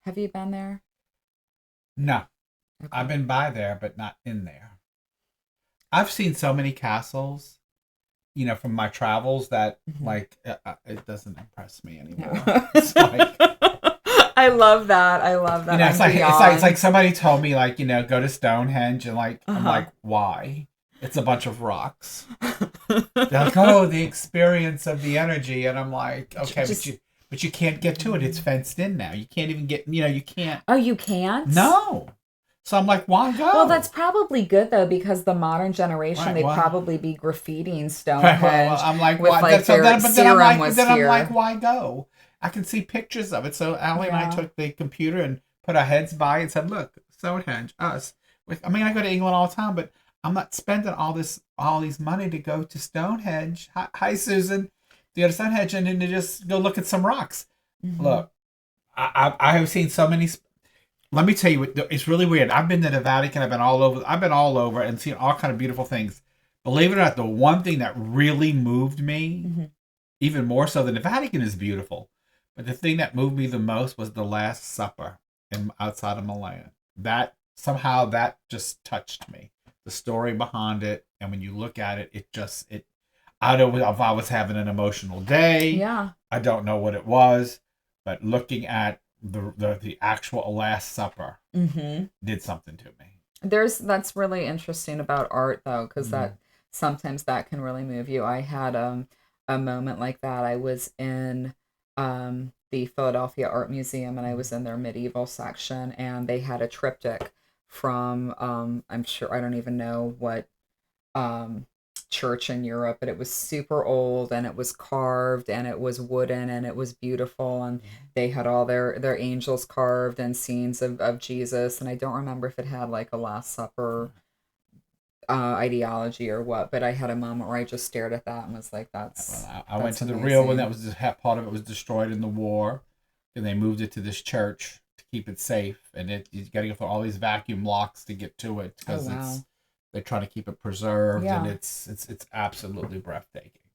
Have you been there? No, I've Okay. been by there, but not in there. I've seen so many castles, from my travels that Hmm. like it doesn't impress me No. anymore. It's like, I love that. I love that. it's I'm like it's like beyond. somebody told me like, go to Stonehenge and like I'm Uh-huh. like, why? It's a bunch of rocks. They're like, oh, the experience of the energy, and I'm like, okay, but Just. you can't get to it. It's fenced in now. You can't even get, you can't. Oh, you can't? No. So I'm like, why Well, that's go? probably good though, because the modern generation, Right. they'd Well, probably be graffitiing right. Well, Stonehenge I'm like, with why? like So their then, but then I'm serum like, but was then I'm like, here. why go? I can see pictures of it. So Allie and I Yeah. took the computer and put our heads by and said, look, Stonehenge, us. I mean, I go to England all the time, but I'm not spending all these money to go to Stonehenge. Hi, Susan. To go to Stonehenge and then to just go look at some rocks. Hmm. Look, I have seen so many. Let me tell you, it's really weird. I've been to the Vatican. I've been all over. I've been all over and seen all kind of beautiful things. Believe it or not, the one thing that really moved me, Hmm. even more so than the Vatican is beautiful, but the thing that moved me the most was the Last Supper outside of Milan. That somehow that just touched me. The story behind it, and when you look at it, it. I don't know if I was having an emotional day. Yeah. I don't know what it was, but looking at the actual Last Supper Hmm. did something to me. That's really interesting about art though, because Mm-hmm. that sometimes that can really move you. I had a moment like that. I was in the Philadelphia Art Museum and I was in their medieval section and they had a triptych from I'm sure I don't even know what um, church in Europe, but it was super old and it was carved and it was wooden and it was beautiful and they had all their angels carved and scenes of Jesus, and I don't remember if it had like a Last Supper ideology or what, but I had a moment where I just stared at that and was like, I went that's to the real one that amazing. was part of it was destroyed in the war, and they moved it to this church to keep it safe. And you got to go through all these vacuum locks to get to it Oh because wow. they're trying to keep it preserved, and Yeah. it's absolutely breathtaking.